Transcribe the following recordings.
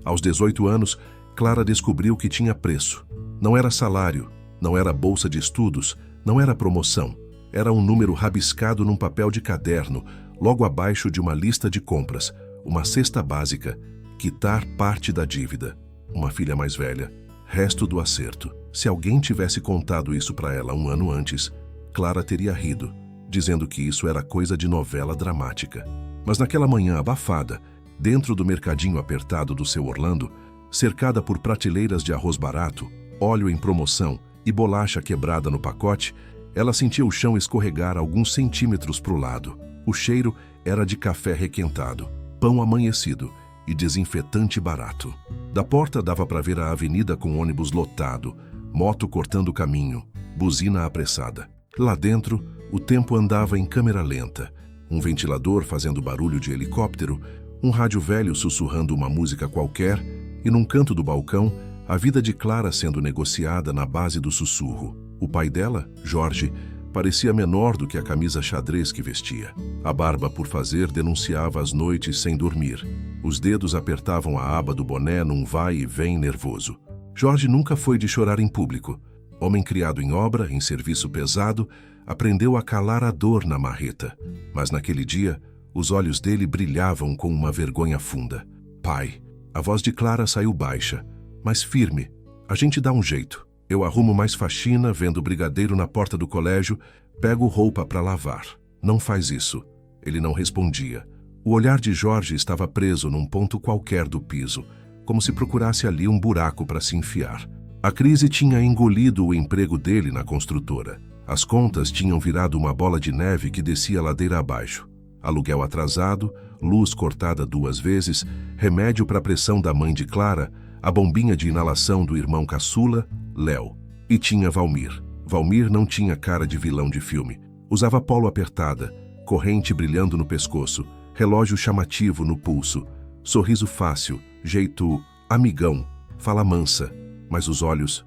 Aos 18 anos, Clara descobriu que tinha preço. Não era salário, não era bolsa de estudos, não era promoção. Era um número rabiscado num papel de caderno, logo abaixo de uma lista de compras, uma cesta básica, quitar parte da dívida. Uma filha mais velha, resto do acerto. Se alguém tivesse contado isso para ela um ano antes, Clara teria rido, dizendo que isso era coisa de novela dramática. Mas naquela manhã abafada, dentro do mercadinho apertado do seu Orlando, cercada por prateleiras de arroz barato, óleo em promoção e bolacha quebrada no pacote, ela sentia o chão escorregar alguns centímetros para o lado. O cheiro era de café requentado, pão amanhecido e desinfetante barato. Da porta dava para ver a avenida com ônibus lotado, moto cortando o caminho, buzina apressada. Lá dentro, o tempo andava em câmera lenta. Um ventilador fazendo barulho de helicóptero, um rádio velho sussurrando uma música qualquer e, num canto do balcão, a vida de Clara sendo negociada na base do sussurro. O pai dela, Jorge, parecia menor do que a camisa xadrez que vestia. A barba por fazer denunciava as noites sem dormir. Os dedos apertavam a aba do boné num vai e vem nervoso. Jorge nunca foi de chorar em público. Homem criado em obra, em serviço pesado, aprendeu a calar a dor na marreta. Mas naquele dia, os olhos dele brilhavam com uma vergonha funda. Pai, a voz de Clara saiu baixa, mas firme. A gente dá um jeito. Eu arrumo mais faxina, vendo o brigadeiro na porta do colégio, pego roupa para lavar. Não faz isso. Ele não respondia. O olhar de Jorge estava preso num ponto qualquer do piso, como se procurasse ali um buraco para se enfiar. A crise tinha engolido o emprego dele na construtora. As contas tinham virado uma bola de neve que descia ladeira abaixo. Aluguel atrasado, luz cortada 2 vezes, remédio para a pressão da mãe de Clara, a bombinha de inalação do irmão caçula, Léo. E tinha Valmir. Valmir não tinha cara de vilão de filme. Usava polo apertada, corrente brilhando no pescoço, relógio chamativo no pulso, sorriso fácil, jeito amigão, fala mansa, mas os olhos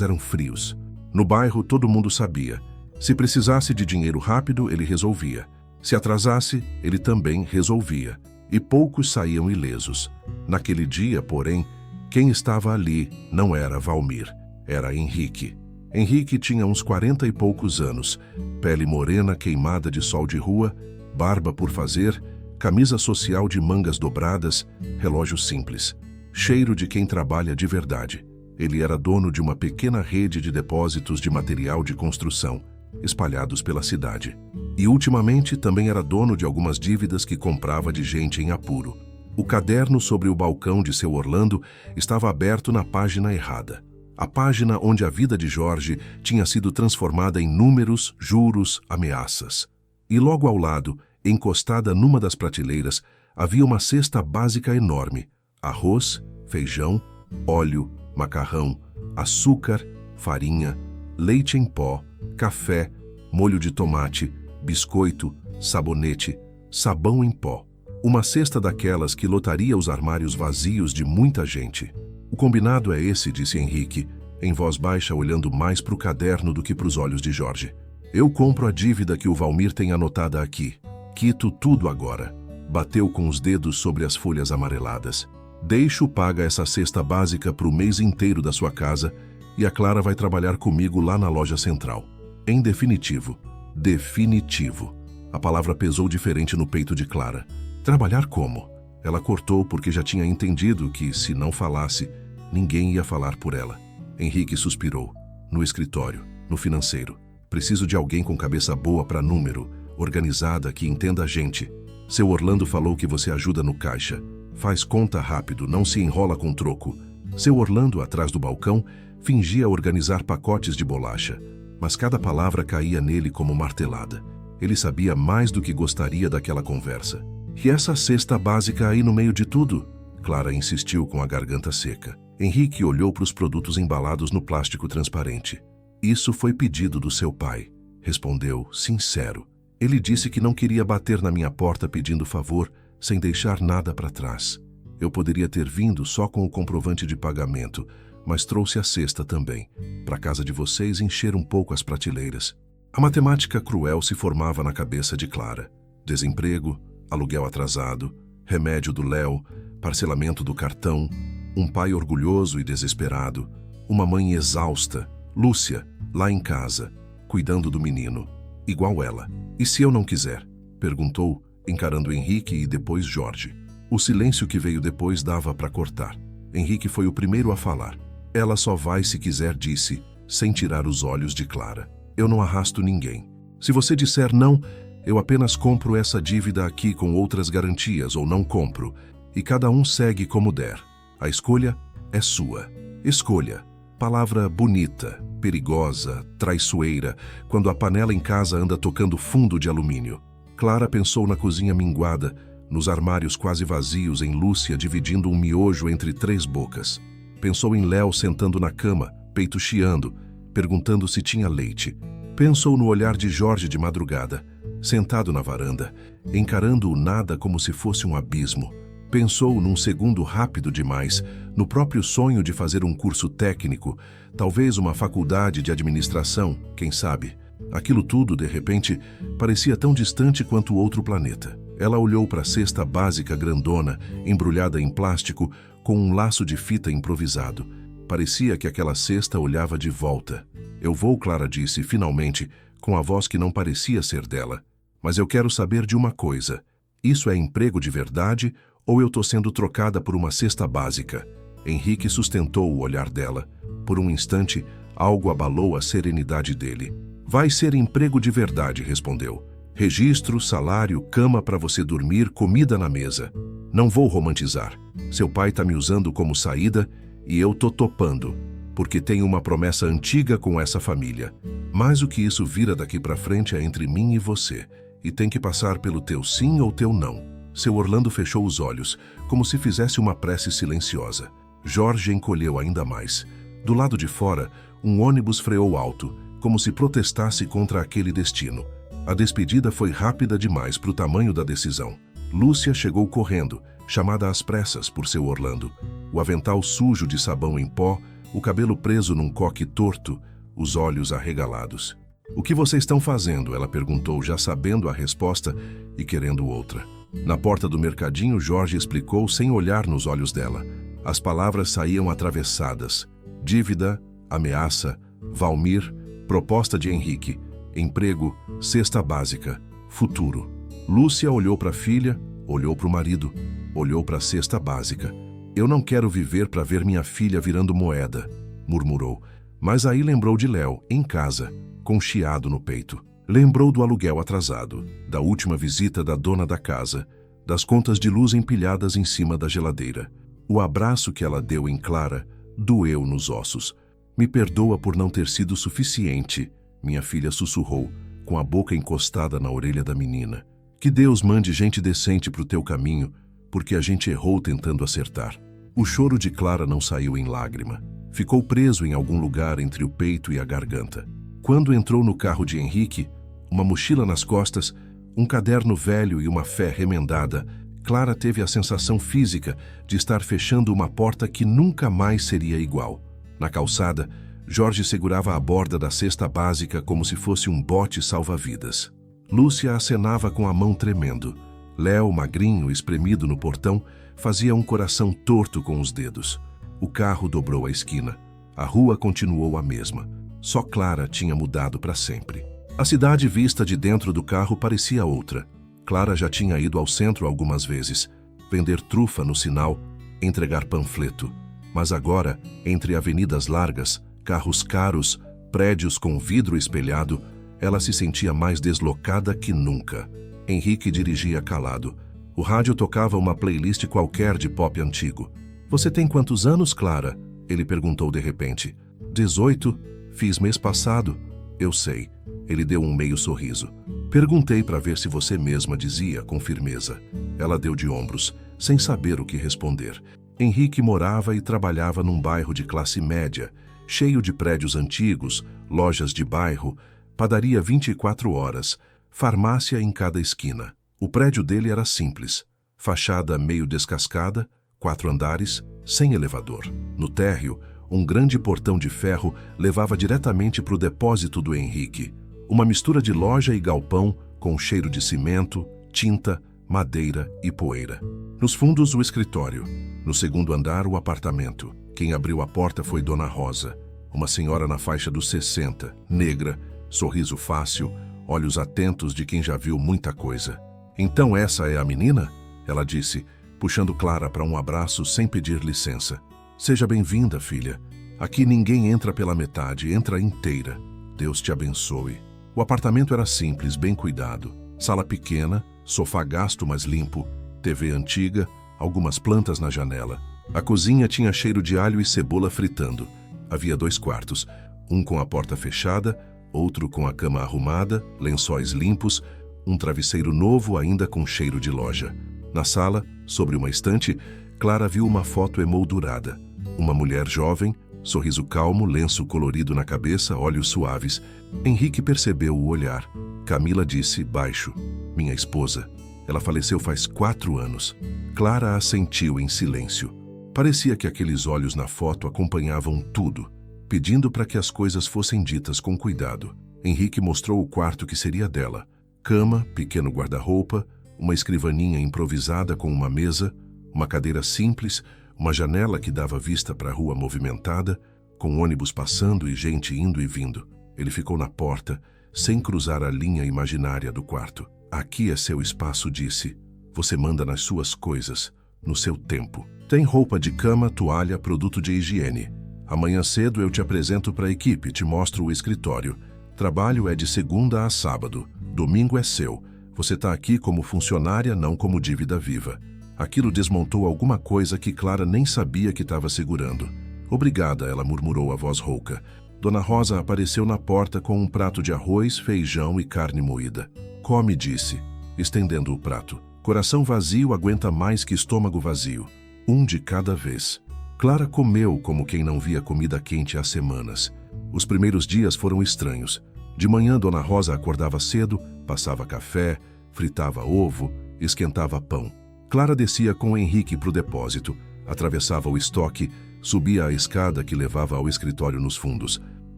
eram frios. No bairro todo mundo sabia. Se precisasse de dinheiro rápido, ele resolvia. Se atrasasse, ele também resolvia. E poucos saíam ilesos. Naquele dia, porém, quem estava ali não era Valmir, era Henrique. Henrique tinha uns 40 e poucos anos, pele morena queimada de sol de rua, barba por fazer, camisa social de mangas dobradas, relógio simples. Cheiro de quem trabalha de verdade. Ele era dono de uma pequena rede de depósitos de material de construção, espalhados pela cidade. E ultimamente também era dono de algumas dívidas que comprava de gente em apuro. O caderno sobre o balcão de seu Orlando estava aberto na página errada. A página onde a vida de Jorge tinha sido transformada em números, juros, ameaças. E logo ao lado, encostada numa das prateleiras, havia uma cesta básica enorme. Arroz, feijão, óleo, macarrão, açúcar, farinha, leite em pó, café, molho de tomate, biscoito, sabonete, sabão em pó. Uma cesta daquelas que lotaria os armários vazios de muita gente. O combinado é esse, disse Henrique, em voz baixa olhando mais para o caderno do que para os olhos de Jorge. Eu compro a dívida que o Valmir tem anotada aqui. Quito tudo agora. Bateu com os dedos sobre as folhas amareladas. Deixo paga essa cesta básica para o mês inteiro da sua casa e a Clara vai trabalhar comigo lá na loja central. Em definitivo. Definitivo. A palavra pesou diferente no peito de Clara. Trabalhar como? Ela cortou porque já tinha entendido que, se não falasse, ninguém ia falar por ela. Henrique suspirou. No escritório, no financeiro. Preciso de alguém com cabeça boa para número, organizada, que entenda a gente. Seu Orlando falou que você ajuda no caixa. Faz conta rápido, não se enrola com troco. Seu Orlando, atrás do balcão, fingia organizar pacotes de bolacha, mas cada palavra caía nele como martelada. Ele sabia mais do que gostaria daquela conversa. E essa cesta básica aí no meio de tudo? Clara insistiu com a garganta seca. Henrique olhou para os produtos embalados no plástico transparente. Isso foi pedido do seu pai, respondeu, sincero. Ele disse que não queria bater na minha porta pedindo favor, sem deixar nada para trás. Eu poderia ter vindo só com o comprovante de pagamento, mas trouxe a cesta também, para casa de vocês encher um pouco as prateleiras. A matemática cruel se formava na cabeça de Clara. Desemprego, aluguel atrasado, remédio do Léo, parcelamento do cartão, um pai orgulhoso e desesperado, uma mãe exausta, Lúcia, lá em casa, cuidando do menino, igual ela. E se eu não quiser? Perguntou, encarando Henrique e depois Jorge. O silêncio que veio depois dava para cortar. Henrique foi o primeiro a falar. Ela só vai se quiser, disse, sem tirar os olhos de Clara. Eu não arrasto ninguém. Se você disser não, eu apenas compro essa dívida aqui com outras garantias ou não compro, e cada um segue como der. A escolha é sua. Escolha. Palavra bonita, perigosa, traiçoeira, quando a panela em casa anda tocando fundo de alumínio. Clara pensou na cozinha minguada, nos armários quase vazios, em Lúcia dividindo um miojo entre 3 bocas. Pensou em Léo sentando na cama, peito chiando, perguntando se tinha leite. Pensou no olhar de Jorge de madrugada, sentado na varanda, encarando o nada como se fosse um abismo. Pensou, num segundo rápido demais, no próprio sonho de fazer um curso técnico, talvez uma faculdade de administração, quem sabe. Aquilo tudo, de repente, parecia tão distante quanto outro planeta. Ela olhou para a cesta básica grandona, embrulhada em plástico, com um laço de fita improvisado. Parecia que aquela cesta olhava de volta. Eu vou, Clara disse, finalmente, com a voz que não parecia ser dela. Mas eu quero saber de uma coisa. Isso é emprego de verdade ou eu estou sendo trocada por uma cesta básica? Henrique sustentou o olhar dela. Por um instante, algo abalou a serenidade dele. Vai ser emprego de verdade, respondeu. Registro, salário, cama para você dormir, comida na mesa. Não vou romantizar. Seu pai está me usando como saída e eu tô topando, porque tenho uma promessa antiga com essa família. Mas o que isso vira daqui para frente é entre mim e você, e tem que passar pelo teu sim ou teu não. Seu Orlando fechou os olhos, como se fizesse uma prece silenciosa. Jorge encolheu ainda mais. Do lado de fora, um ônibus freou alto, como se protestasse contra aquele destino. A despedida foi rápida demais para o tamanho da decisão. Lúcia chegou correndo, chamada às pressas por seu Orlando. O avental sujo de sabão em pó, o cabelo preso num coque torto, os olhos arregalados. O que vocês estão fazendo? Ela perguntou, já sabendo a resposta e querendo outra. Na porta do mercadinho, Jorge explicou sem olhar nos olhos dela. As palavras saíam atravessadas. Dívida, ameaça, Valmir, proposta de Henrique, emprego, cesta básica, futuro. Lúcia olhou para a filha, olhou para o marido, olhou para a cesta básica. Eu não quero viver para ver minha filha virando moeda, murmurou. Mas aí lembrou de Léo, em casa, com chiado no peito. Lembrou do aluguel atrasado, da última visita da dona da casa, das contas de luz empilhadas em cima da geladeira. O abraço que ela deu em Clara doeu nos ossos. Me perdoa por não ter sido suficiente, minha filha sussurrou, com a boca encostada na orelha da menina. Que Deus mande gente decente pro teu caminho, porque a gente errou tentando acertar. O choro de Clara não saiu em lágrima. Ficou preso em algum lugar entre o peito e a garganta. Quando entrou no carro de Henrique, uma mochila nas costas, um caderno velho e uma fé remendada, Clara teve a sensação física de estar fechando uma porta que nunca mais seria igual. Na calçada, Jorge segurava a borda da cesta básica como se fosse um bote salva-vidas. Lúcia acenava com a mão tremendo. Léo, magrinho, espremido no portão, fazia um coração torto com os dedos. O carro dobrou a esquina. A rua continuou a mesma. Só Clara tinha mudado para sempre. A cidade vista de dentro do carro parecia outra. Clara já tinha ido ao centro algumas vezes, vender trufa no sinal, entregar panfleto. Mas agora, entre avenidas largas, carros caros, prédios com vidro espelhado, ela se sentia mais deslocada que nunca. Henrique dirigia calado. O rádio tocava uma playlist qualquer de pop antigo. Você tem quantos anos, Clara? Ele perguntou de repente. 18. Fiz mês passado. Eu sei. Ele deu um meio sorriso. Perguntei para ver se você mesma dizia, com firmeza. Ela deu de ombros, sem saber o que responder. Henrique morava e trabalhava num bairro de classe média, cheio de prédios antigos, lojas de bairro, padaria 24 horas, farmácia em cada esquina. O prédio dele era simples, fachada meio descascada, 4 andares, sem elevador. No térreo, um grande portão de ferro levava diretamente para o depósito do Henrique. Uma mistura de loja e galpão, com cheiro de cimento, tinta, madeira e poeira. Nos fundos, o escritório. No segundo andar, o apartamento. Quem abriu a porta foi Dona Rosa, uma senhora na faixa dos 60, negra, sorriso fácil, olhos atentos de quem já viu muita coisa. Então essa é a menina? Ela disse, puxando Clara para um abraço sem pedir licença. Seja bem-vinda, filha. Aqui ninguém entra pela metade, entra inteira. Deus te abençoe. O apartamento era simples, bem cuidado. Sala pequena, sofá gasto mas limpo, TV antiga, algumas plantas na janela. A cozinha tinha cheiro de alho e cebola fritando. Havia 2 quartos, um com a porta fechada, outro com a cama arrumada, lençóis limpos, um travesseiro novo ainda com cheiro de loja. Na sala, sobre uma estante, Clara viu uma foto emoldurada. Uma mulher jovem, sorriso calmo, lenço colorido na cabeça, olhos suaves. Henrique percebeu o olhar. Camila disse, baixo, minha esposa. Ela faleceu faz 4 anos. Clara assentiu em silêncio. Parecia que aqueles olhos na foto acompanhavam tudo, pedindo para que as coisas fossem ditas com cuidado. Henrique mostrou o quarto que seria dela. Cama, pequeno guarda-roupa, uma escrivaninha improvisada com uma mesa, uma cadeira simples, uma janela que dava vista para a rua movimentada, com ônibus passando e gente indo e vindo. Ele ficou na porta, sem cruzar a linha imaginária do quarto. Aqui é seu espaço, disse. Você manda nas suas coisas, no seu tempo. Tem roupa de cama, toalha, produto de higiene. Amanhã cedo eu te apresento para a equipe, te mostro o escritório. Trabalho é de segunda a sábado. Domingo é seu. Você está aqui como funcionária, não como dívida viva. Aquilo desmontou alguma coisa que Clara nem sabia que estava segurando. Obrigada, ela murmurou a voz rouca. Dona Rosa apareceu na porta com um prato de arroz, feijão e carne moída. Come, disse, estendendo o prato. Coração vazio aguenta mais que estômago vazio. Um de cada vez. Clara comeu como quem não via comida quente há semanas. Os primeiros dias foram estranhos. De manhã, Dona Rosa acordava cedo, passava café, fritava ovo, esquentava pão. Clara descia com Henrique para o depósito, atravessava o estoque, subia a escada que levava ao escritório nos fundos.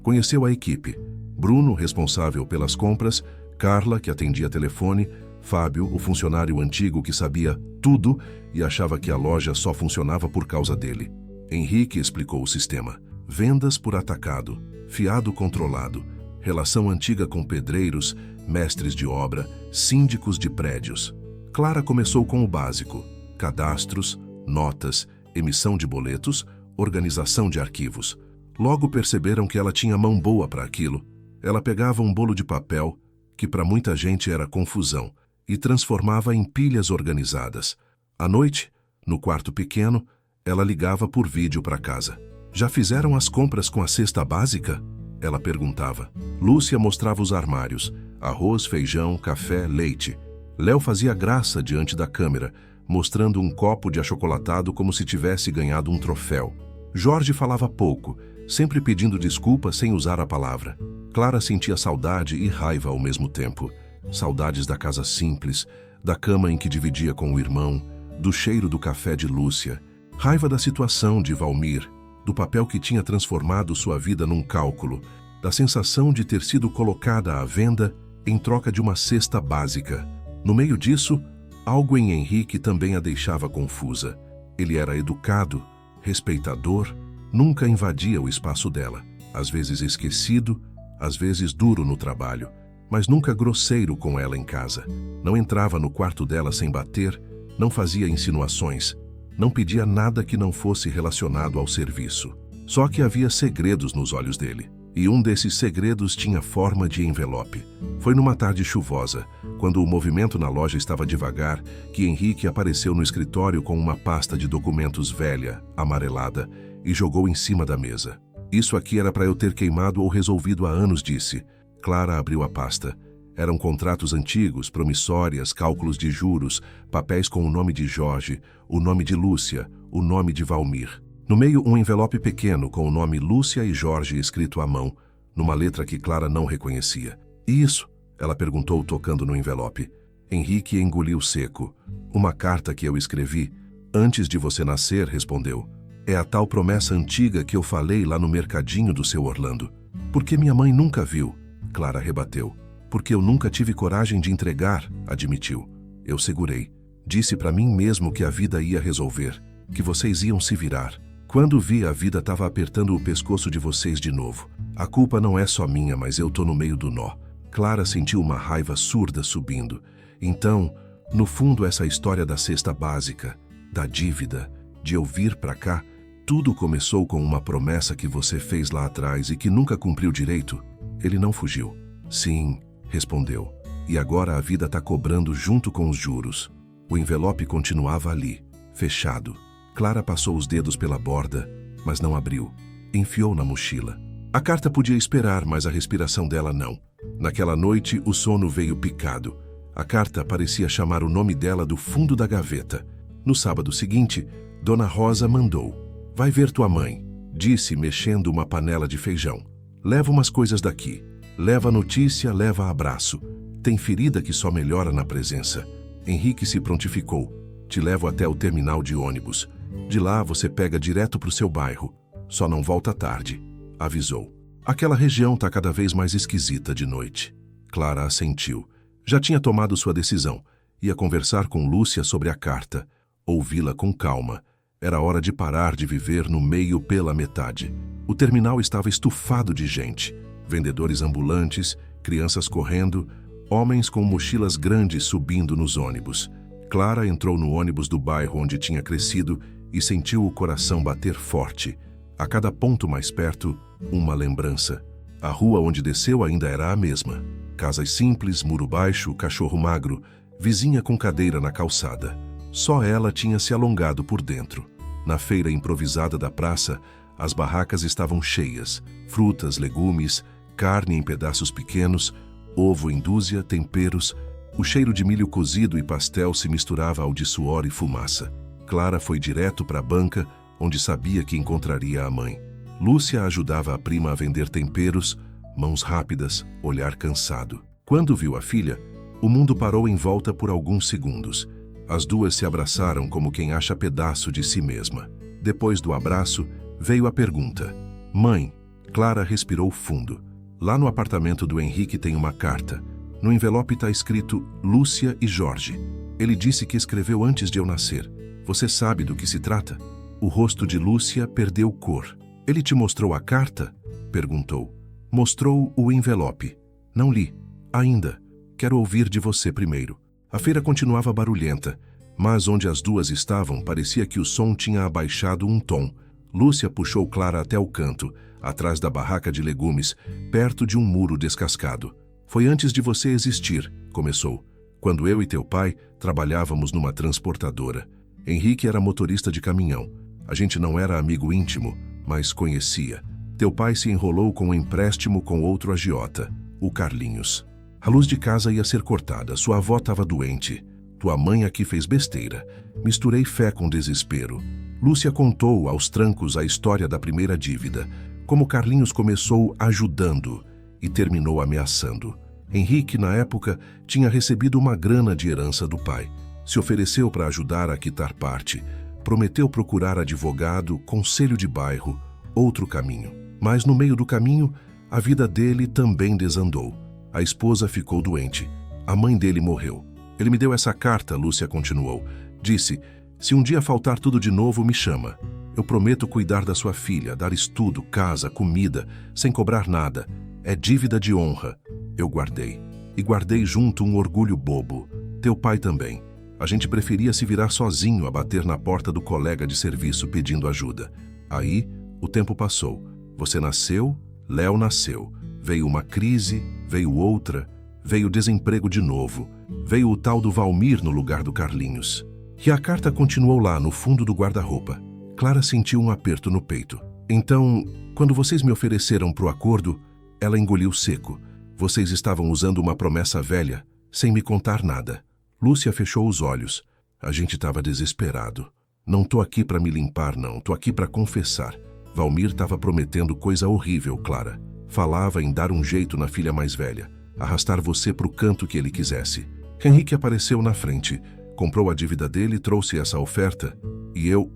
Conheceu a equipe. Bruno, responsável pelas compras, Carla, que atendia telefone, Fábio, o funcionário antigo que sabia tudo e achava que a loja só funcionava por causa dele. Henrique explicou o sistema. Vendas por atacado, fiado controlado, relação antiga com pedreiros, mestres de obra, síndicos de prédios. Clara começou com o básico: cadastros, notas, emissão de boletos, organização de arquivos. Logo perceberam que ela tinha mão boa para aquilo. Ela pegava um bolo de papel, que para muita gente era confusão, e transformava em pilhas organizadas. À noite, no quarto pequeno, ela ligava por vídeo para casa. Já fizeram as compras com a cesta básica? Ela perguntava. Lúcia mostrava os armários: arroz, feijão, café, leite. Léo fazia graça diante da câmera, mostrando um copo de achocolatado como se tivesse ganhado um troféu. Jorge falava pouco, sempre pedindo desculpas sem usar a palavra. Clara sentia saudade e raiva ao mesmo tempo. Saudades da casa simples, da cama em que dividia com o irmão, do cheiro do café de Lúcia. Raiva da situação de Valmir, do papel que tinha transformado sua vida num cálculo, da sensação de ter sido colocada à venda em troca de uma cesta básica. No meio disso, algo em Henrique também a deixava confusa. Ele era educado, respeitador, nunca invadia o espaço dela, às vezes esquecido, às vezes duro no trabalho, mas nunca grosseiro com ela em casa. Não entrava no quarto dela sem bater, não fazia insinuações, não pedia nada que não fosse relacionado ao serviço. Só que havia segredos nos olhos dele, e um desses segredos tinha forma de envelope. Foi numa tarde chuvosa, quando o movimento na loja estava devagar, que Henrique apareceu no escritório com uma pasta de documentos velha, amarelada, e jogou em cima da mesa. Isso aqui era para eu ter queimado ou resolvido há anos, disse. Clara abriu a pasta. Eram contratos antigos, promissórias, cálculos de juros, papéis com o nome de Jorge, o nome de Lúcia, o nome de Valmir. No meio, um envelope pequeno com o nome Lúcia e Jorge escrito à mão, numa letra que Clara não reconhecia. E isso? Ela perguntou, tocando no envelope. Henrique engoliu seco. Uma carta que eu escrevi. Antes de você nascer, respondeu. É a tal promessa antiga que eu falei lá no mercadinho do seu Orlando. Porque minha mãe nunca viu, Clara rebateu. Porque eu nunca tive coragem de entregar, admitiu. Eu segurei. Disse para mim mesmo que a vida ia resolver, que vocês iam se virar. Quando vi, a vida estava apertando o pescoço de vocês de novo. A culpa não é só minha, mas eu tô no meio do nó. Clara sentiu uma raiva surda subindo. Então, no fundo, essa história da cesta básica, da dívida, de eu vir pra cá, tudo começou com uma promessa que você fez lá atrás e que nunca cumpriu direito. Ele não fugiu. Sim, respondeu. E agora a vida tá cobrando junto com os juros. O envelope continuava ali, fechado. Clara passou os dedos pela borda, mas não abriu. Enfiou na mochila. A carta podia esperar, mas a respiração dela não. Naquela noite, o sono veio picado. A carta parecia chamar o nome dela do fundo da gaveta. No sábado seguinte, Dona Rosa mandou. Vai ver tua mãe, disse, mexendo uma panela de feijão. Leva umas coisas daqui. Leva notícia, leva abraço. Tem ferida que só melhora na presença. Henrique se prontificou. Te levo até o terminal de ônibus. De lá você pega direto pro seu bairro. Só não volta tarde, avisou. Aquela região tá cada vez mais esquisita de noite. Clara assentiu. Já tinha tomado sua decisão. Ia conversar com Lúcia sobre a carta. Ouvi-la com calma. Era hora de parar de viver no meio pela metade. O terminal estava estufado de gente. Vendedores ambulantes, crianças correndo, homens com mochilas grandes subindo nos ônibus. Clara entrou no ônibus do bairro onde tinha crescido e sentiu o coração bater forte. A cada ponto mais perto, uma lembrança. A rua onde desceu ainda era a mesma. Casas simples, muro baixo, cachorro magro, vizinha com cadeira na calçada. Só ela tinha se alongado por dentro. Na feira improvisada da praça, as barracas estavam cheias. Frutas, legumes, carne em pedaços pequenos, ovo em dúzia, temperos. O cheiro de milho cozido e pastel se misturava ao de suor e fumaça. Clara foi direto para a banca, onde sabia que encontraria a mãe. Lúcia ajudava a prima a vender temperos, mãos rápidas, olhar cansado. Quando viu a filha, o mundo parou em volta por alguns segundos. As duas se abraçaram como quem acha pedaço de si mesma. Depois do abraço, veio a pergunta. Mãe, Clara respirou fundo. Lá no apartamento do Henrique tem uma carta. No envelope está escrito Lúcia e Jorge. Ele disse que escreveu antes de eu nascer. Você sabe do que se trata? O rosto de Lúcia perdeu cor. Ele te mostrou a carta? Perguntou. Mostrou o envelope. Não li. Ainda. Quero ouvir de você primeiro. A feira continuava barulhenta, mas onde as duas estavam parecia que o som tinha abaixado um tom. Lúcia puxou Clara até o canto, atrás da barraca de legumes, perto de um muro descascado. Foi antes de você existir, começou, quando eu e teu pai trabalhávamos numa transportadora. Henrique era motorista de caminhão. A gente não era amigo íntimo, mas conhecia. Teu pai se enrolou com um empréstimo com outro agiota, o Carlinhos. A luz de casa ia ser cortada, sua avó estava doente. Tua mãe aqui fez besteira. Misturei fé com desespero. Lúcia contou aos trancos a história da primeira dívida, como Carlinhos começou ajudando e terminou ameaçando. Henrique, na época, tinha recebido uma grana de herança do pai. Se ofereceu para ajudar a quitar parte. Prometeu procurar advogado, conselho de bairro, outro caminho. Mas no meio do caminho, a vida dele também desandou. A esposa ficou doente. A mãe dele morreu. Ele me deu essa carta, Lúcia continuou. Disse, se um dia faltar tudo de novo, me chama. Eu prometo cuidar da sua filha, dar estudo, casa, comida, sem cobrar nada. É dívida de honra. Eu guardei. E guardei junto um orgulho bobo. Teu pai também. A gente preferia se virar sozinho a bater na porta do colega de serviço pedindo ajuda. Aí, o tempo passou. Você nasceu, Léo nasceu. Veio uma crise, veio outra, veio desemprego de novo. Veio o tal do Valmir no lugar do Carlinhos. E a carta continuou lá, no fundo do guarda-roupa. Clara sentiu um aperto no peito. Então, quando vocês me ofereceram pro acordo, ela engoliu seco. Vocês estavam usando uma promessa velha, sem me contar nada. Lúcia fechou os olhos. A gente estava desesperado. Não tô aqui para me limpar, não. Tô aqui para confessar. Valmir estava prometendo coisa horrível, Clara. Falava em dar um jeito na filha mais velha. Arrastar você pro canto que ele quisesse. Henrique apareceu na frente. Comprou a dívida dele e trouxe essa oferta. E eu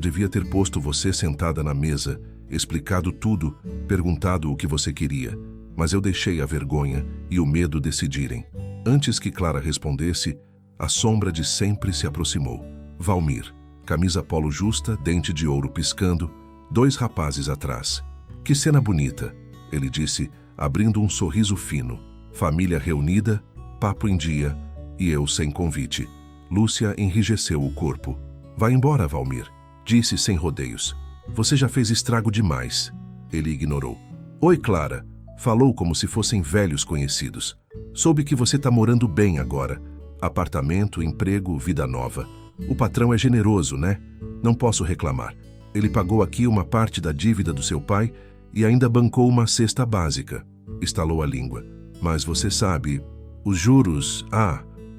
devia ter posto você sentada na mesa, explicado tudo, perguntado o que você queria. Mas eu deixei a vergonha e o medo decidirem. Antes que Clara respondesse, A sombra de sempre se aproximou. Valmir, camisa polo justa, dente de ouro piscando, 2 rapazes atrás. Que cena bonita, ele disse, abrindo um sorriso fino. Família reunida, papo em dia, e eu sem convite. Lúcia enrijeceu o corpo. Vai embora, Valmir, disse sem rodeios. Você já fez estrago demais. Ele ignorou. Oi, Clara. Falou como se fossem velhos conhecidos. Soube que você tá morando bem agora. Apartamento, emprego, vida nova. O patrão é generoso, né? Não posso reclamar. Ele pagou aqui uma parte da dívida do seu pai e ainda bancou uma cesta básica. Estalou a língua. Mas você sabe, os juros...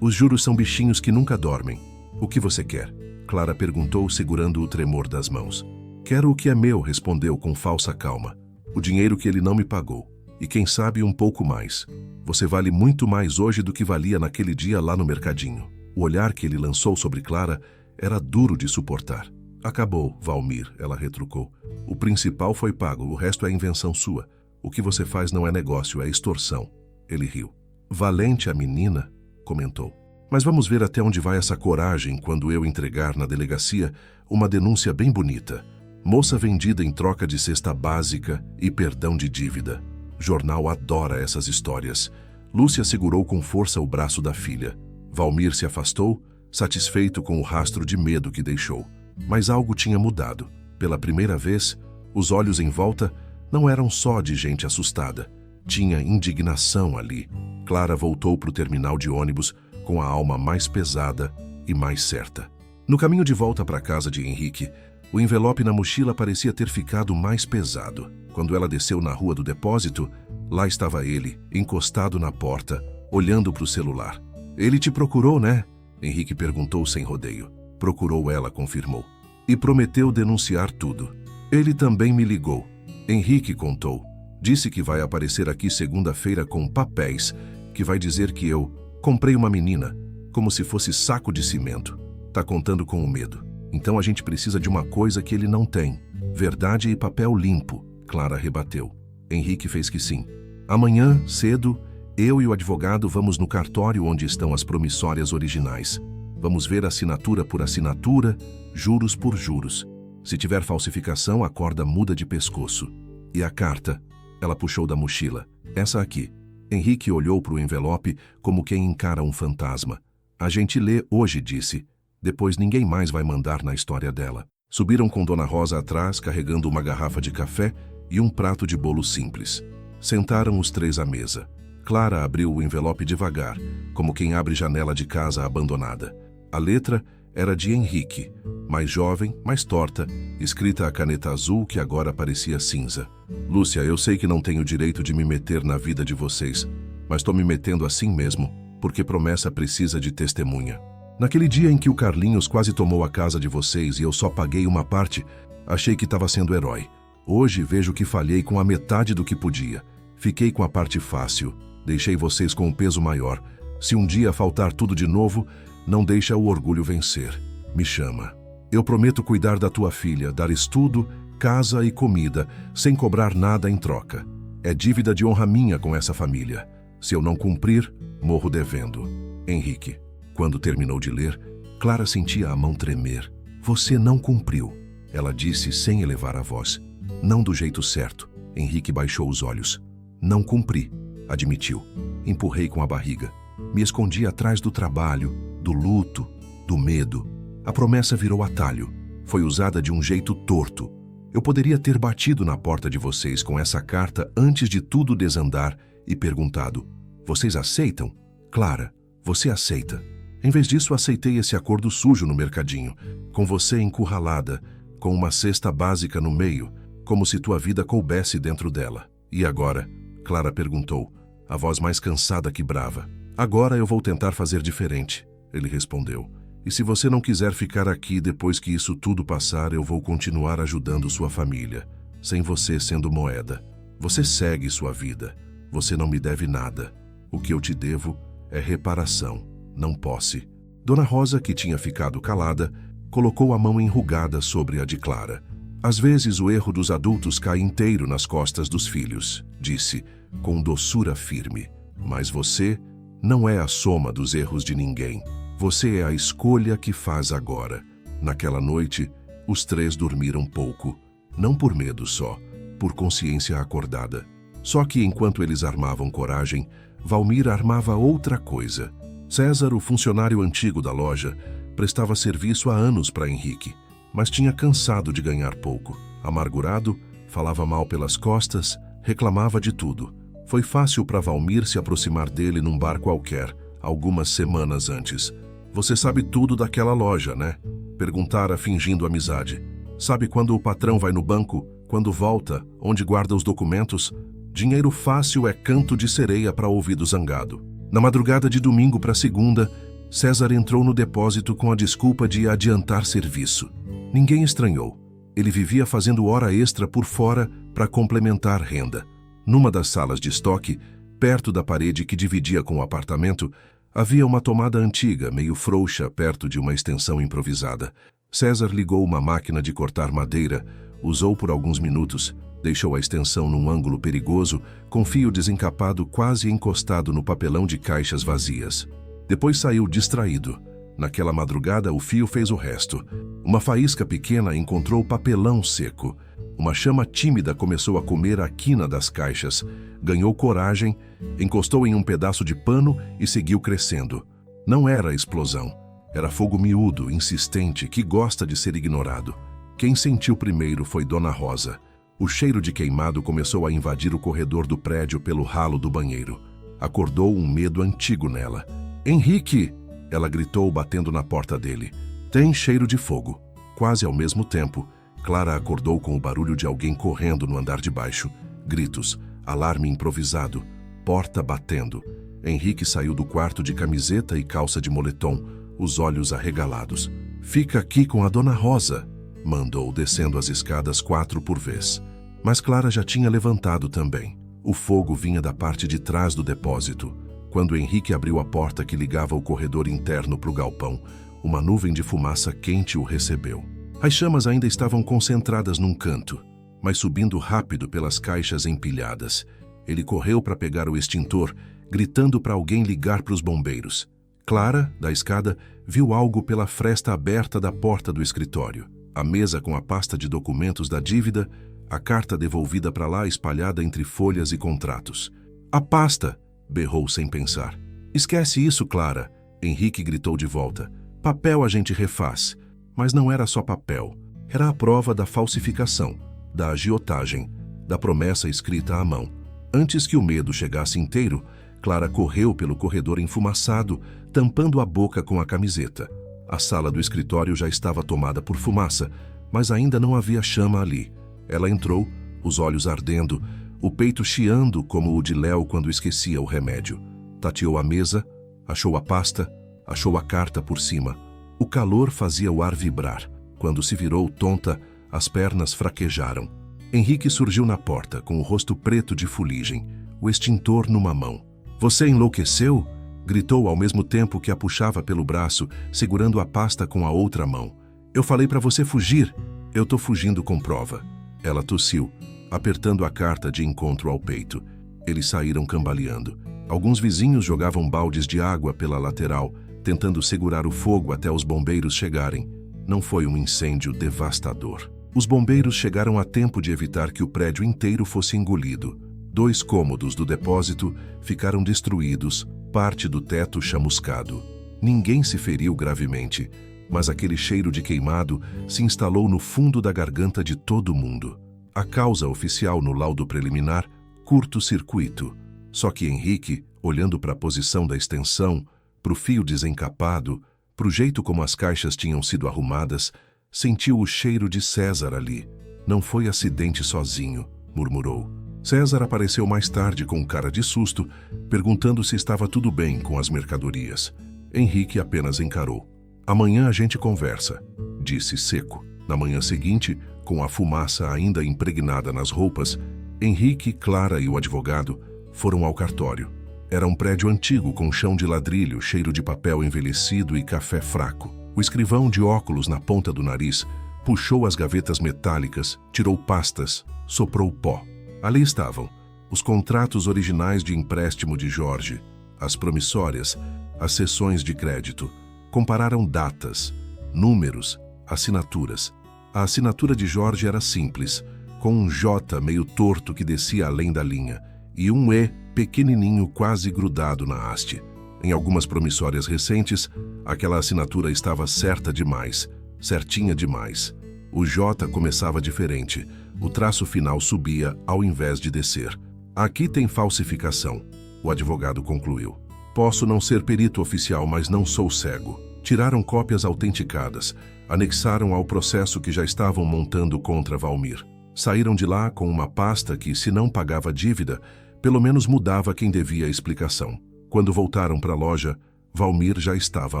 os juros são bichinhos que nunca dormem. O que você quer? Clara perguntou, segurando o tremor das mãos. Quero o que é meu, respondeu com falsa calma. O dinheiro que ele não me pagou. E quem sabe um pouco mais. Você vale muito mais hoje do que valia naquele dia lá no mercadinho. O olhar que ele lançou sobre Clara era duro de suportar. Acabou, Valmir, ela retrucou. O principal foi pago, o resto é invenção sua. O que você faz não é negócio, é extorsão. Ele riu. Valente a menina, comentou. Mas vamos ver até onde vai essa coragem quando eu entregar na delegacia uma denúncia bem bonita. Moça vendida em troca de cesta básica e perdão de dívida. Jornal adora essas histórias. Lúcia segurou com força o braço da filha. Valmir se afastou, satisfeito com o rastro de medo que deixou. Mas algo tinha mudado. Pela primeira vez, os olhos em volta não eram só de gente assustada. Tinha indignação ali. Clara voltou para o terminal de ônibus com a alma mais pesada e mais certa. No caminho de volta para a casa de Henrique, o envelope na mochila parecia ter ficado mais pesado. Quando ela desceu na rua do depósito, lá estava ele, encostado na porta, olhando para o celular. Ele te procurou, né? Henrique perguntou sem rodeio. Procurou, ela confirmou. E prometeu denunciar tudo. Ele também me ligou. Henrique contou. Disse que vai aparecer aqui segunda-feira com papéis, que vai dizer que eu comprei uma menina, como se fosse saco de cimento. Tá contando com o medo. Então a gente precisa de uma coisa que ele não tem. Verdade e papel limpo, Clara rebateu. Henrique fez que sim. Amanhã, cedo, eu e o advogado vamos no cartório onde estão as promissórias originais. Vamos ver assinatura por assinatura, juros por juros. Se tiver falsificação, a corda muda de pescoço. E a carta? Ela puxou da mochila. Essa aqui. Henrique olhou para o envelope como quem encara um fantasma. A gente lê hoje, disse. Depois ninguém mais vai mandar na história dela. Subiram com Dona Rosa atrás, carregando uma garrafa de café e um prato de bolo simples. Sentaram os 3 à mesa. Clara abriu o envelope devagar, como quem abre janela de casa abandonada. A letra era de Henrique, mais jovem, mais torta, escrita a caneta azul que agora parecia cinza. Lúcia, eu sei que não tenho direito de me meter na vida de vocês, mas estou me metendo assim mesmo, porque promessa precisa de testemunha. Naquele dia em que o Carlinhos quase tomou a casa de vocês e eu só paguei uma parte, achei que estava sendo herói. Hoje vejo que falhei com a metade do que podia. Fiquei com a parte fácil. Deixei vocês com um peso maior. Se um dia faltar tudo de novo, não deixa o orgulho vencer. Me chama. Eu prometo cuidar da tua filha, dar estudo, casa e comida, sem cobrar nada em troca. É dívida de honra minha com essa família. Se eu não cumprir, morro devendo. Henrique. Quando terminou de ler, Clara sentia a mão tremer. Você não cumpriu, ela disse sem elevar a voz. Não do jeito certo. Henrique baixou os olhos. Não cumpri, admitiu. Empurrei com a barriga. Me escondi atrás do trabalho, do luto, do medo. A promessa virou atalho. Foi usada de um jeito torto. Eu poderia ter batido na porta de vocês com essa carta antes de tudo desandar e perguntado: vocês aceitam? Clara, você aceita? Em vez disso, aceitei esse acordo sujo no mercadinho, com você encurralada, com uma cesta básica no meio, como se tua vida coubesse dentro dela. E agora? Clara perguntou, a voz mais cansada que brava. Agora eu vou tentar fazer diferente, ele respondeu. E se você não quiser ficar aqui depois que isso tudo passar, eu vou continuar ajudando sua família, sem você sendo moeda. Você segue sua vida. Você não me deve nada. O que eu te devo é reparação, não posse. Dona Rosa, que tinha ficado calada, colocou a mão enrugada sobre a de Clara. Às vezes o erro dos adultos cai inteiro nas costas dos filhos, disse, com doçura firme. Mas você não é a soma dos erros de ninguém. Você é a escolha que faz agora. Naquela noite, os três dormiram pouco. Não por medo só, por consciência acordada. Só que enquanto eles armavam coragem, Valmir armava outra coisa. César, o funcionário antigo da loja, prestava serviço há anos para Henrique, mas tinha cansado de ganhar pouco. Amargurado, falava mal pelas costas, reclamava de tudo. Foi fácil para Valmir se aproximar dele num bar qualquer, algumas semanas antes. Você sabe tudo daquela loja, né? Perguntara fingindo amizade. Sabe quando o patrão vai no banco, quando volta, onde guarda os documentos? Dinheiro fácil é canto de sereia para ouvido zangado. Na madrugada de domingo para segunda, César entrou no depósito com a desculpa de adiantar serviço. Ninguém estranhou. Ele vivia fazendo hora extra por fora para complementar renda. Numa das salas de estoque, perto da parede que dividia com o apartamento, havia uma tomada antiga, meio frouxa, perto de uma extensão improvisada. César ligou uma máquina de cortar madeira, usou por alguns minutos, deixou a extensão num ângulo perigoso, com fio desencapado quase encostado no papelão de caixas vazias. Depois saiu distraído. Naquela madrugada, o fio fez o resto. Uma faísca pequena encontrou papelão seco. Uma chama tímida começou a comer a quina das caixas. Ganhou coragem, encostou em um pedaço de pano e seguiu crescendo. Não era explosão. Era fogo miúdo, insistente, que gosta de ser ignorado. Quem sentiu primeiro foi Dona Rosa. O cheiro de queimado começou a invadir o corredor do prédio pelo ralo do banheiro. Acordou um medo antigo nela. "Henrique!" ela gritou, batendo na porta dele. "Tem cheiro de fogo." Quase ao mesmo tempo, Clara acordou com o barulho de alguém correndo no andar de baixo. Gritos, alarme improvisado, porta batendo. Henrique saiu do quarto de camiseta e calça de moletom, os olhos arregalados. "Fica aqui com a Dona Rosa", mandou, descendo as escadas 4 por vez. Mas Clara já tinha levantado também. O fogo vinha da parte de trás do depósito. Quando Henrique abriu a porta que ligava o corredor interno para o galpão, uma nuvem de fumaça quente o recebeu. As chamas ainda estavam concentradas num canto, mas subindo rápido pelas caixas empilhadas. Ele correu para pegar o extintor, gritando para alguém ligar para os bombeiros. Clara, da escada, viu algo pela fresta aberta da porta do escritório. A mesa com a pasta de documentos da dívida, a carta devolvida para lá espalhada entre folhas e contratos. "A pasta!" berrou sem pensar. "Esquece isso, Clara!" Henrique gritou de volta. "Papel a gente refaz." Mas não era só papel. Era a prova da falsificação, da agiotagem, da promessa escrita à mão. Antes que o medo chegasse inteiro, Clara correu pelo corredor enfumaçado, tampando a boca com a camiseta. A sala do escritório já estava tomada por fumaça, mas ainda não havia chama ali. Ela entrou, os olhos ardendo, o peito chiando como o de Léo quando esquecia o remédio. Tateou a mesa, achou a pasta, achou a carta por cima. O calor fazia o ar vibrar. Quando se virou tonta, as pernas fraquejaram. Henrique surgiu na porta, com o rosto preto de fuligem, o extintor numa mão. "Você enlouqueceu?" gritou ao mesmo tempo que a puxava pelo braço, segurando a pasta com a outra mão. "Eu falei para você fugir." "Eu tô fugindo com prova." Ela tossiu, apertando a carta de encontro ao peito. Eles saíram cambaleando. Alguns vizinhos jogavam baldes de água pela lateral, tentando segurar o fogo até os bombeiros chegarem. Não foi um incêndio devastador. Os bombeiros chegaram a tempo de evitar que o prédio inteiro fosse engolido. 2 cômodos do depósito ficaram destruídos, parte do teto chamuscado. Ninguém se feriu gravemente, mas aquele cheiro de queimado se instalou no fundo da garganta de todo mundo. A causa oficial no laudo preliminar, curto-circuito. Só que Henrique, olhando para a posição da extensão, para o fio desencapado, para o jeito como as caixas tinham sido arrumadas, sentiu o cheiro de César ali. "Não foi acidente sozinho", murmurou. César apareceu mais tarde com cara de susto, perguntando se estava tudo bem com as mercadorias. Henrique apenas encarou. "Amanhã a gente conversa", disse seco. Na manhã seguinte, com a fumaça ainda impregnada nas roupas, Henrique, Clara e o advogado foram ao cartório. Era um prédio antigo com chão de ladrilho, cheiro de papel envelhecido e café fraco. O escrivão, de óculos na ponta do nariz, puxou as gavetas metálicas, tirou pastas, soprou pó. Ali estavam os contratos originais de empréstimo de Jorge, as promissórias, as cessões de crédito. Compararam datas, números, assinaturas. A assinatura de Jorge era simples, com um J meio torto que descia além da linha e um E pequenininho quase grudado na haste. Em algumas promissórias recentes, aquela assinatura estava certa demais, certinha demais. O J começava diferente, o traço final subia ao invés de descer. Aqui tem falsificação, o advogado concluiu. Posso não ser perito oficial, mas não sou cego. Tiraram cópias autenticadas, anexaram ao processo que já estavam montando contra Valmir. Saíram de lá com uma pasta que, se não pagava dívida, pelo menos mudava quem devia a explicação. Quando voltaram para a loja, Valmir já estava